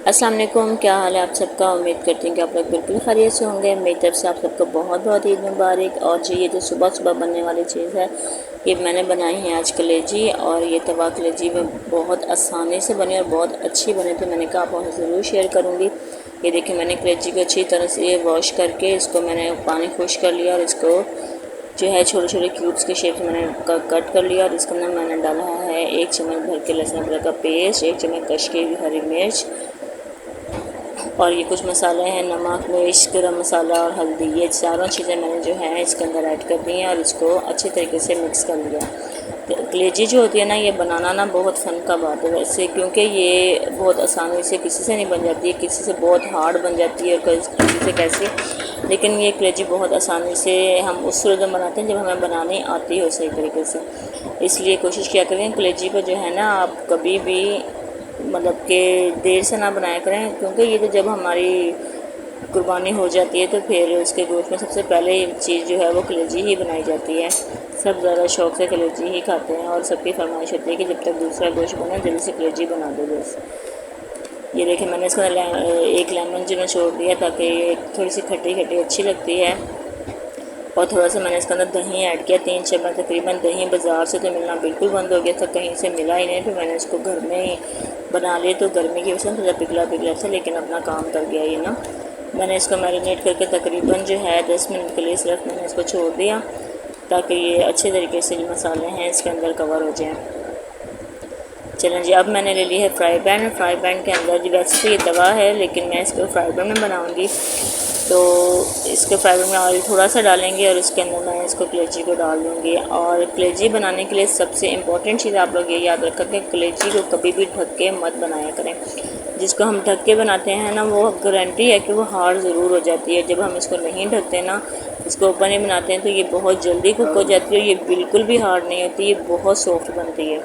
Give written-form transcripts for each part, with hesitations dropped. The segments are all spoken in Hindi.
अस्सलाम वालेकुम, क्या हाल है आप सबका। उम्मीद करती हूँ कि आप लोग बिल्कुल खैरियत से होंगे। मेरी तरफ से आप सबको बहुत बहुत ईद मुबारक। और जी ये जो सुबह सुबह बनने वाली चीज़ है, ये मैंने बनाई है आज कलेजी। और ये तवा कलेजी में बहुत आसानी से बनी और बहुत अच्छी बनी, तो मैंने कहा आप ज़रूर शेयर करूँगी। ये देखिए, मैंने कलेजी को अच्छी तरह से वॉश करके इसको मैंने पानी खुश कर लिया और इसको जो है छोटे छोटे क्यूब्स के शेप में मैंने कट कर लिया। और इसके अंदर मैंने डाला है 1 चम्मच भर के लहसुन अदरक का पेस्ट, 1 चम्मच कश की हरी मिर्च, और ये कुछ मसाले हैं, नमक, मिर्च, गरम मसाला और हल्दी। ये चारों चीज़ें मैंने जो है इसके अंदर ऐड कर दी हैं और इसको अच्छे तरीके से मिक्स कर लिया। तो कलेजी जो होती है ना, ये बनाना ना बहुत फ़न का बात है वैसे, क्योंकि ये बहुत आसानी से किसी से नहीं बन जाती है, किसी से बहुत हार्ड बन जाती है, किसी से कैसे। लेकिन ये कलेजी बहुत आसानी से हम उस सूरत में बनाते हैं जब हमें बनानी आती हो सही तरीके से। इसलिए कोशिश किया करें कलेजी को जो है ना आप कभी भी मतलब कि देर से ना बनाया करें, क्योंकि ये तो जब हमारी कुर्बानी हो जाती है तो फिर उसके गोश्त में सबसे पहले चीज़ जो है वो कलेजी ही बनाई जाती है। सब ज़्यादा शौक़ से कलेजी ही खाते हैं और सबकी फरमाइश होती है कि जब तक दूसरा गोश्त बने जल्दी से कलेजी बना दो बस। ये देखिए, मैंने इसका एक लेमन जो छोड़ दिया ताकि थोड़ी सी खट्टी खट्टी अच्छी लगती है। और थोड़ा सा मैंने इसके अंदर दही ऐड किया, 3 चम्मच तकरीबन। दही बाज़ार से तो मिलना बिल्कुल बंद हो गया था, कहीं से मिला ही नहीं, तो मैंने इसको घर में ही बना लिए। तो गर्मी की वजह से थोड़ा पिघला पिघला था, लेकिन अपना काम कर गया ये ना। मैंने इसको मैरिनेट करके तकरीबन जो है 10 मिनट के लिए सिर्फ मैंने इसको छोड़ दिया ताकि ये अच्छे तरीके से जो मसाले हैं इसके अंदर कवर हो जाएँ। चलें जी, अब मैंने ले ली है फ्राई पैन। फ्राई पैन के अंदर जी वैसे तो ये तवा है, लेकिन मैं इसको फ्राई पैन में बनाऊँगी, तो इसके फ्राई पैन में ऑयल थोड़ा सा डालेंगे और इसके अंदर मैं इसको कलेजी को डाल दूँगी। और कलेजी बनाने के लिए सबसे इम्पॉर्टेंट चीज़ आप लोग ये याद रखें कि कलेजी को कभी भी ढक के मत बनाया करें। जिसको हम ढक के बनाते हैं ना, वो गारंटी है कि वो हार्ड ज़रूर हो जाती है। जब हम इसको नहीं ढकते ना, इसको ओपन ही बनाते हैं, तो ये बहुत जल्दी कुक हो जाती है। ये बिल्कुल भी हार्ड नहीं होती, ये बहुत सॉफ्ट बनती है।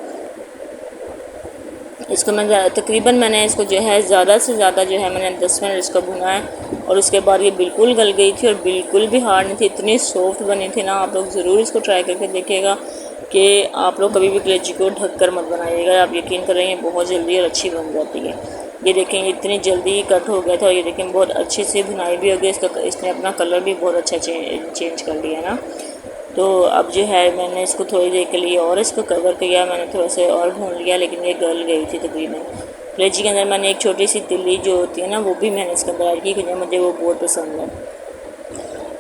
इसको मैं तकरीबन मैंने इसको जो है ज़्यादा से ज़्यादा जो है मैंने 10 मिनट इसको भुना है। और उसके बाद ये बिल्कुल गल गई थी और बिल्कुल भी हार्ड नहीं थी, इतनी सॉफ्ट बनी थी ना। आप लोग ज़रूर इसको ट्राई करके देखिएगा कि आप लोग कभी भी कलेजी को ढक कर मत बनाइएगा। आप यकीन करेंगे बहुत जल्दी और अच्छी बन जाती है। ये देखें, इतनी जल्दी कट हो गया था और ये देखें बहुत अच्छी सी भुनाई भी हो गई। इसने अपना कलर भी बहुत अच्छा चेंज कर लिया ना। तो अब जो है मैंने इसको थोड़ी देर के लिए और इसको कवर किया, मैंने थोड़ा सा और भून लिया, लेकिन ये गल गई थी तकरीबन। कलेजी के अंदर मैंने एक छोटी सी तिल्ली जो होती है ना, वो भी मैंने इसके अंदर ऐड की, क्योंकि मुझे वो बहुत पसंद है।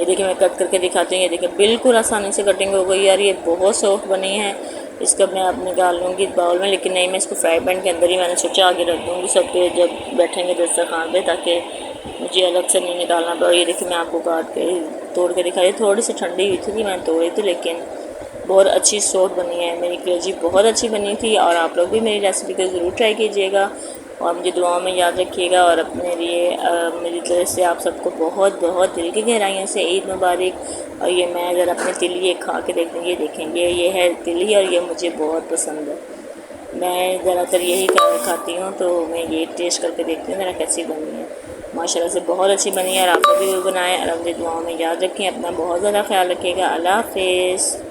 ये देखिए, मैं कट करके दिखाती हूँ। ये देखिए, बिल्कुल आसानी से कटिंग हो गई यार, ये बहुत सॉफ्ट बनी है। इसको मैं अब निकाल लूँगी बाउल में, लेकिन नहीं, मैं इसको फ्राई पैन के अंदर ही मैंने सोचा आगे रख दूँगी सब पे जब बैठेंगे दस्तरखान पे, ताकि मुझे अलग से नहीं निकालना पड़ा। ये देखिए, मैं आपको काट के तोड़ के दिखा रही। थोड़ी सी ठंडी हुई थी कि मैंने तोड़ी थी, लेकिन बहुत अच्छी सॉफ्ट बनी है। मेरी कलेजी बहुत अच्छी बनी थी और आप लोग भी मेरी रेसिपी को ज़रूर ट्राई कीजिएगा और मुझे दुआओं में याद रखिएगा। और अपने लिए मेरी तरफ से आप सबको बहुत बहुत दिल की गहराइयों से ईद मुबारक। और ये मैं ज़रा अपनी तिली खा के देखेंगे, देखेंगे ये है तिली और ये मुझे बहुत पसंद है। मैं ज़्यादातर यही खाती हूँ, तो मैं ये टेस्ट करके देखती हूँ मेरा कैसी बनी है। माशाल्लाह से बहुत अच्छी बनी है और आप लोग भी बनाएं और अपनी दुआओं में याद रखें। अपना बहुत ज़्यादा ख्याल रखिएगा। अल्लाह हाफ़िज़।